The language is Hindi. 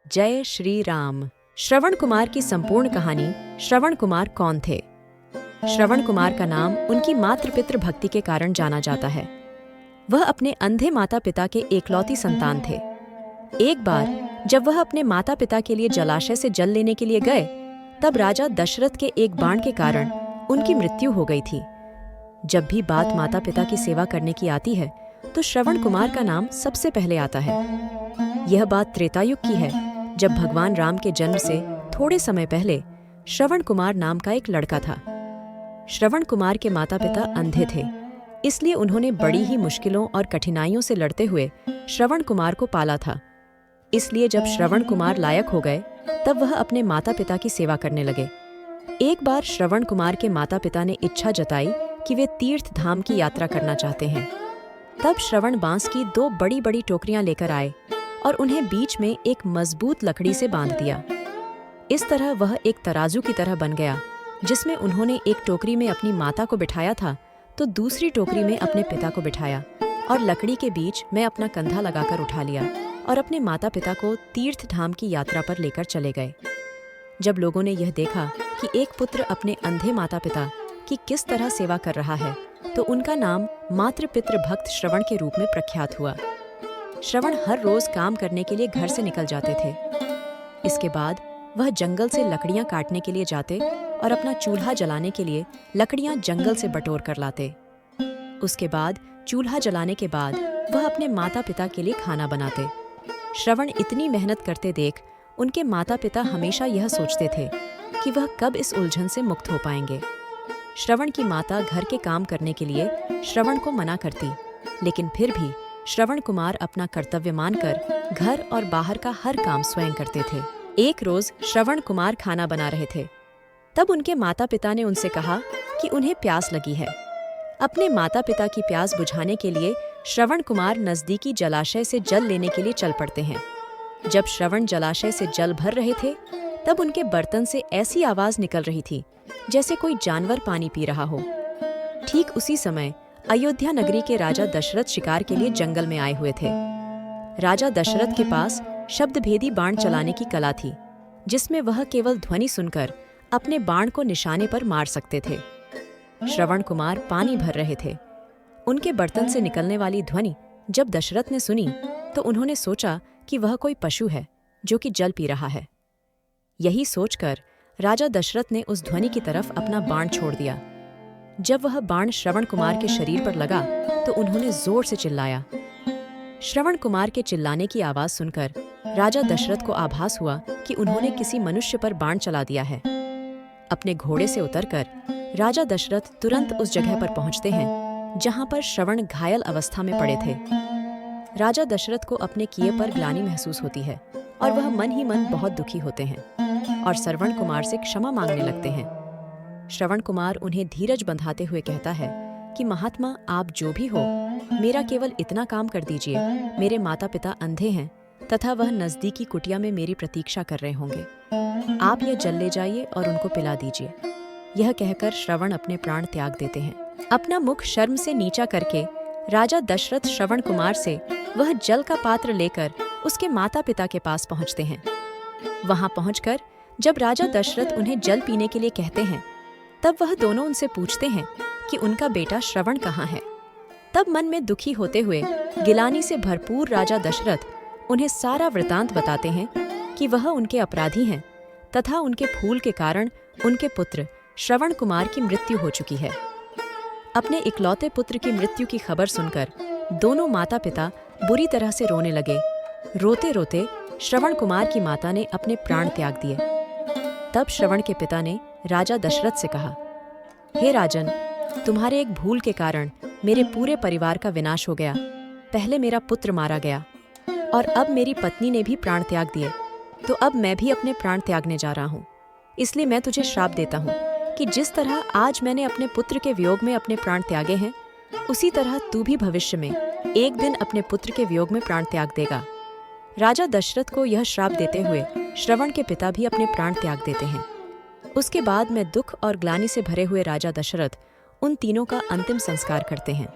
जय श्री राम। श्रवण कुमार की संपूर्ण कहानी। श्रवण कुमार कौन थे? श्रवण कुमार का नाम उनकी मातृपितृ भक्ति के कारण जाना जाता है। वह अपने अंधे माता पिता के एकलौती संतान थे। एक बार जब वह अपने माता पिता के लिए जलाशय से जल लेने के लिए गए, तब राजा दशरथ के एक बाण के कारण उनकी मृत्यु हो गई थी। जब भी बात माता पिता की सेवा करने की आती है, तो श्रवण कुमार का नाम सबसे पहले आता है। यह बात त्रेता युग की है, जब भगवान राम के जन्म से थोड़े समय पहले श्रवण कुमार नाम का एक लड़का था। श्रवण कुमार के माता पिता अंधे थे, इसलिए उन्होंने बड़ी ही मुश्किलों और कठिनाइयों से लड़ते हुए श्रवण कुमार को पाला था। इसलिए जब श्रवण कुमार लायक हो गए, तब वह अपने माता पिता की सेवा करने लगे। एक बार श्रवण कुमार के माता पिता ने इच्छा जताई कि वे तीर्थ धाम की यात्रा करना चाहते हैं। तब श्रवण बांस की 2 बड़ी बड़ी टोकरियां लेकर आए और उन्हें बीच में एक मजबूत लकड़ी से बांध दिया। इस तरह वह एक तराजू की तरह बन गया, जिसमें उन्होंने एक टोकरी में अपनी माता को बिठाया था, तो दूसरी टोकरी में अपने पिता को बिठाया और लकड़ी के बीच में अपना कंधा लगाकर उठा लिया और अपने माता पिता को तीर्थ धाम की यात्रा पर लेकर चले गए। जब लोगों ने यह देखा कि एक पुत्र अपने अंधे माता पिता की किस तरह सेवा कर रहा है, तो उनका नाम मातृपितृ भक्त श्रवण के रूप में प्रख्यात हुआ। श्रवण हर रोज काम करने के लिए घर से निकल जाते थे। इसके बाद वह जंगल से लकड़ियां काटने के लिए जाते और अपना चूल्हा जलाने के लिए लकड़ियां जंगल से बटोर कर लाते। उसके बाद चूल्हा जलाने के बाद वह अपने माता पिता के लिए खाना बनाते। श्रवण इतनी मेहनत करते देख उनके माता पिता हमेशा यह सोचते थे कि वह कब इस उलझन से मुक्त हो पाएंगे। श्रवण की माता घर के काम करने के लिए श्रवण को मना करती, लेकिन फिर भी श्रवण कुमार अपना कर्तव्य मानकर घर और बाहर का हर काम स्वयं करते थे। एक रोज श्रवण कुमार खाना बना रहे थे, तब उनके माता पिता ने उनसे कहा कि उन्हें प्यास लगी है। अपने माता पिता की प्यास बुझाने के लिए श्रवण कुमार नजदीकी जलाशय से जल लेने के लिए चल पड़ते हैं। जब श्रवण जलाशय से जल भर रहे थे, तब उनके बर्तन से ऐसी आवाज निकल रही थी जैसे कोई जानवर पानी पी रहा हो। ठीक उसी समय अयोध्या नगरी के राजा दशरथ शिकार के लिए जंगल में आए हुए थे। राजा दशरथ के पास शब्दभेदी बाण चलाने की कला थी, जिसमें वह केवल ध्वनि सुनकर अपने बाण को निशाने पर मार सकते थे। श्रवण कुमार पानी भर रहे थे। उनके बर्तन से निकलने वाली ध्वनि जब दशरथ ने सुनी, तो उन्होंने सोचा कि वह कोई पशु है जो कि जल पी रहा है। यही सोचकर राजा दशरथ ने उस ध्वनि की तरफ अपना बाण छोड़ दिया। जब वह बाण श्रवण कुमार के शरीर पर लगा, तो उन्होंने जोर से चिल्लाया। श्रवण कुमार के चिल्लाने की आवाज सुनकर राजा दशरथ को आभास हुआ कि उन्होंने किसी मनुष्य पर बाण चला दिया है। अपने घोड़े से उतरकर राजा दशरथ तुरंत उस जगह पर पहुंचते हैं जहां पर श्रवण घायल अवस्था में पड़े थे। राजा दशरथ को अपने किए पर ग्लानि महसूस होती है और वह मन ही मन बहुत दुखी होते हैं और श्रवण कुमार से क्षमा मांगने लगते हैं। श्रवण कुमार उन्हें धीरज बंधाते हुए कहता है कि महात्मा, आप जो भी हो, मेरा केवल इतना काम कर दीजिए। मेरे माता पिता अंधे हैं तथा वह नजदीकी कुटिया में मेरी प्रतीक्षा कर रहे होंगे। आप यह जल ले जाइए और उनको पिला दीजिए। यह कहकर श्रवण अपने प्राण त्याग देते हैं। अपना मुख शर्म से नीचा करके राजा दशरथ श्रवण कुमार से वह जल का पात्र लेकर उसके माता पिता के पास पहुंचते हैं। वहां पहुंचकर जब राजा दशरथ उन्हें जल पीने के लिए कहते हैं, तब वह दोनों उनसे पूछते हैं कि उनका बेटा श्रवण कहाँ है। तब मन में दुखी होते हुए गिलानी से भरपूर राजा दशरथ उन्हें सारा वृतांत बताते हैं कि वह उनके अपराधी हैं तथा उनके फूल के कारण उनके पुत्र श्रवण कुमार की मृत्यु हो चुकी है। अपने इकलौते पुत्र की मृत्यु की खबर सुनकर दोनों माता पिता बुरी तरह से रोने लगे। रोते रोते श्रवण कुमार की माता ने अपने प्राण त्याग दिए। तब श्रवण के पिता ने राजा दशरथ से कहा, हे राजन, तुम्हारे एक भूल के कारण मेरे पूरे परिवार का विनाश हो गया। पहले मेरा पुत्र मारा गया और अब मेरी पत्नी ने भी प्राण त्याग दिए, तो अब मैं भी अपने प्राण त्यागने जा रहा हूँ। इसलिए मैं तुझे श्राप देता हूँ कि जिस तरह आज मैंने अपने पुत्र के वियोग में अपने प्राण त्यागे हैं, उसी तरह तू भी भविष्य में एक दिन अपने पुत्र के वियोग में प्राण त्याग देगा। राजा दशरथ को यह श्राप देते हुए श्रवण के पिता भी अपने प्राण त्याग देते हैं। उसके बाद में दुख और ग्लानि से भरे हुए राजा दशरथ उन तीनों का अंतिम संस्कार करते हैं।